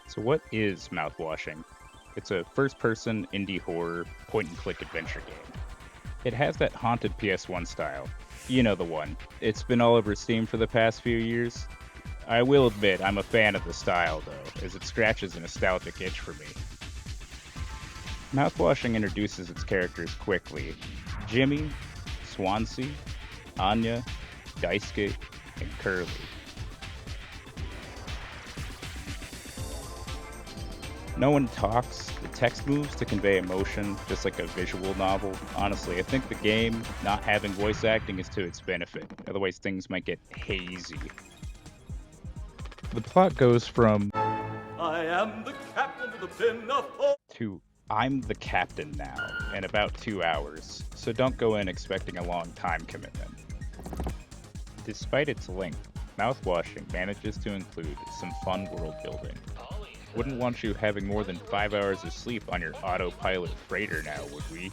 So, what is Mouthwashing? It's a first person indie horror point and click adventure game. It has that haunted PS1 style. You know the one. It's been all over Steam for the past few years. I will admit, I'm a fan of the style, though, as it scratches a nostalgic itch for me. Mouthwashing introduces its characters quickly: Jimmy, Swansea, Anya, Daisuke, and Curly. No one talks, the text moves to convey emotion, just like a visual novel. Honestly, I think the game not having voice acting is to its benefit, otherwise, things might get hazy. The plot goes from I am the captain of the pinafore. to I'm the captain now in about 2 hours, so don't go in expecting a long time commitment. Despite its length, Mouthwashing manages to include some fun world building. Wouldn't want you having more than 5 hours of sleep on your autopilot freighter now, would we?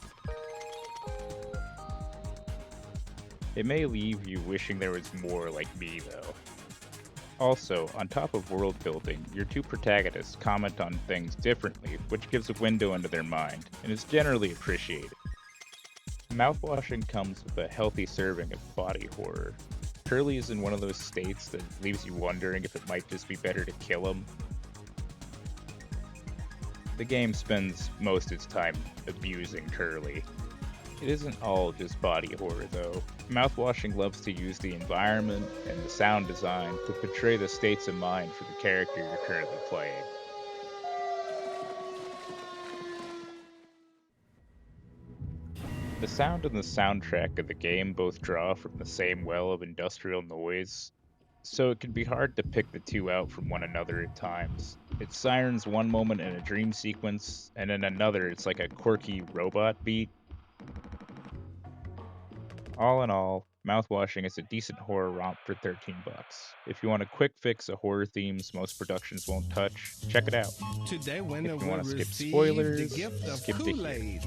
It may leave you wishing there was more like me, though. Also, on top of world building, your two protagonists comment on things differently, which gives a window into their mind, and is generally appreciated. Mouthwashing comes with a healthy serving of body horror. Curly is in one of those states that leaves you wondering if it might just be better to kill him. The game spends most of its time abusing Curly. It isn't all just body horror, though. Mouthwashing loves to use the environment and the sound design to portray the states of mind for the character you're currently playing. The sound and the soundtrack of the game both draw from the same well of industrial noise, so it can be hard to pick the two out from one another at times. It's sirens one moment in a dream sequence, and in another it's like a quirky robot beat. All in all, Mouthwashing is a decent horror romp for $13. If you want a quick fix of horror themes most productions won't touch, check it out. Today, winner If you will want to skip receive the spoilers, gift of skip to here. Kool-Aid.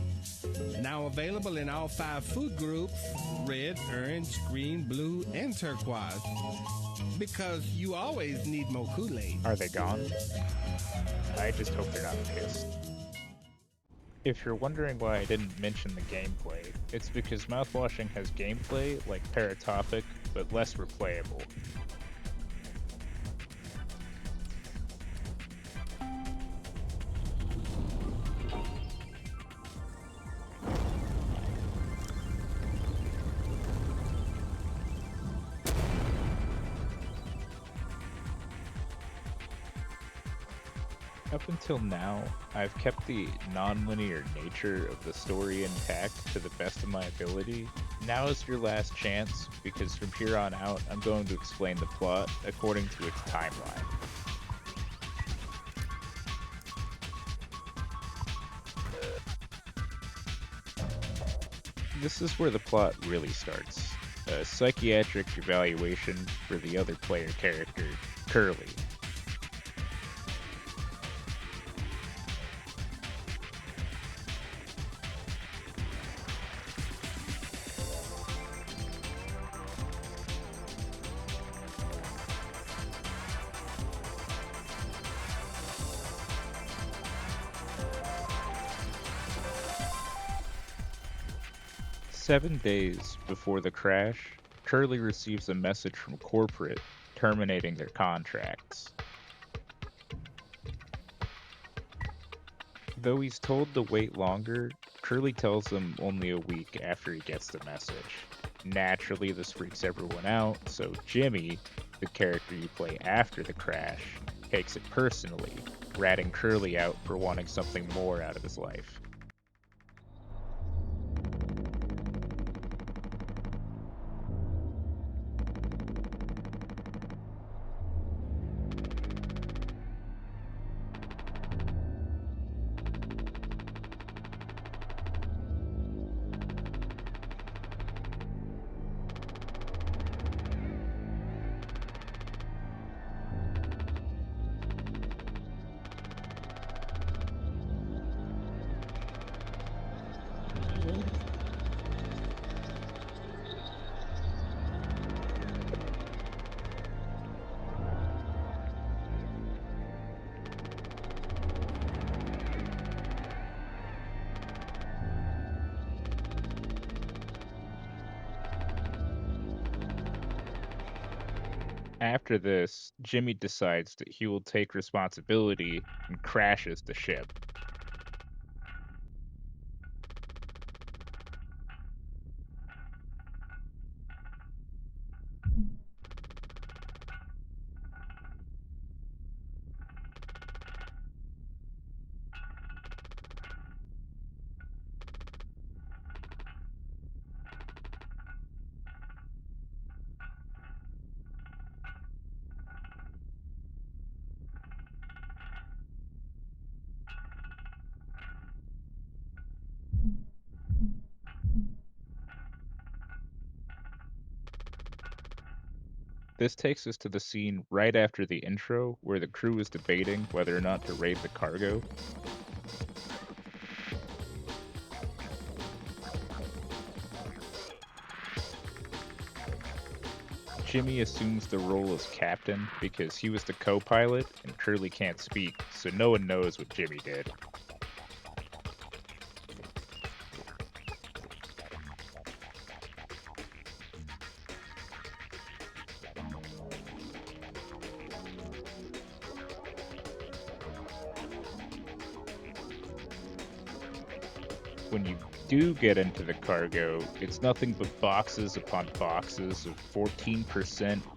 Now available in all 5 food groups: red, orange, green, blue, and turquoise. Because you always need more Kool-Aid. Are they gone? I just hope they're not pissed. If you're wondering why I didn't mention the gameplay, it's because Mouthwashing has gameplay like Paratopic, but less replayable. Up until now, I've kept the non-linear nature of the story intact to the best of my ability. Now is your last chance, because from here on out, I'm going to explain the plot according to its timeline. This is where the plot really starts. A psychiatric evaluation for the other player character, Curly. Seven days before the crash, Curly receives a message from corporate terminating their contracts. Though he's told to wait longer, Curly tells them only a week after he gets the message. Naturally, this freaks everyone out, so Jimmy, the character you play after the crash, takes it personally, ratting Curly out for wanting something more out of his life. After this, Jimmy decides that he will take responsibility and crashes the ship. This takes us to the scene right after the intro where the crew is debating whether or not to raid the cargo. Jimmy assumes the role as captain because he was the co-pilot and Curly can't speak, so no one knows what Jimmy did. When you do get into the cargo, it's nothing but boxes upon boxes of 14%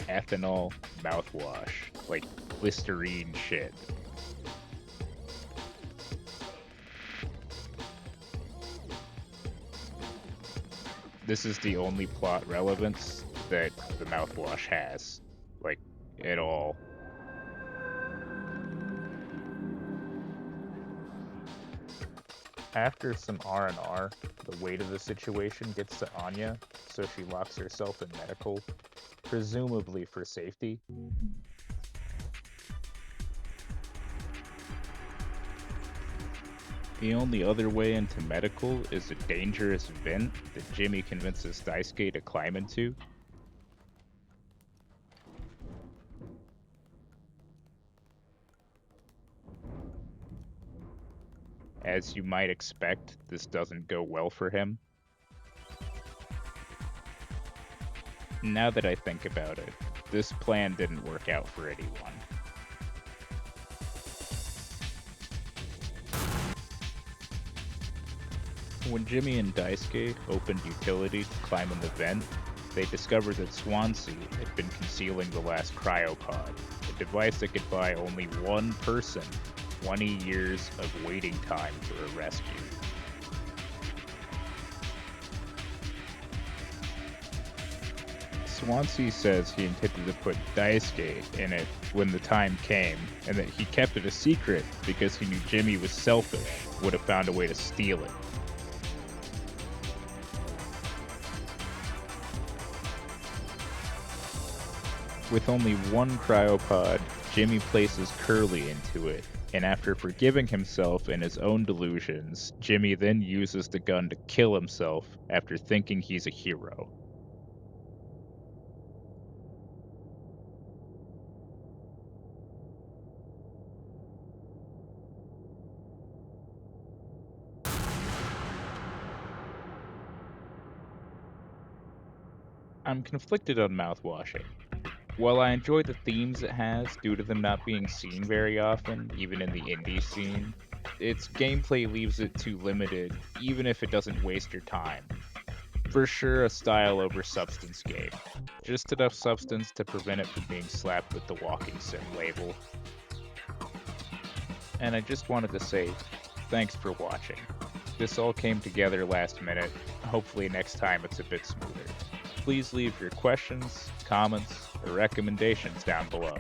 ethanol mouthwash, like Listerine shit. This is the only plot relevance that the mouthwash has, like, at all. After some R&R, the weight of the situation gets to Anya, so she locks herself in medical, presumably for safety. The only other way into medical is a dangerous vent that Jimmy convinces Daisuke to climb into. As you might expect, this doesn't go well for him. Now that I think about it, this plan didn't work out for anyone. When Jimmy and Daisuke opened utility to climb in the vent, they discovered that Swansea had been concealing the last cryopod, a device that could buy only one person 20 years of waiting time for a rescue. Swansea says he intended to put Daisuke in it when the time came, and that he kept it a secret because he knew Jimmy was selfish, would have found a way to steal it. With only one cryopod, Jimmy places Curly into it, and after forgiving himself and his own delusions, Jimmy then uses the gun to kill himself after thinking he's a hero. I'm conflicted on Mouthwashing. While I enjoy the themes it has due to them not being seen very often, even in the indie scene, its gameplay leaves it too limited, even if it doesn't waste your time. For sure, a style over substance game. Just enough substance to prevent it from being slapped with the walking sim label. And I just wanted to say, thanks for watching. This all came together last minute. Hopefully next time it's a bit smoother. Please leave your questions, comments, or recommendations down below.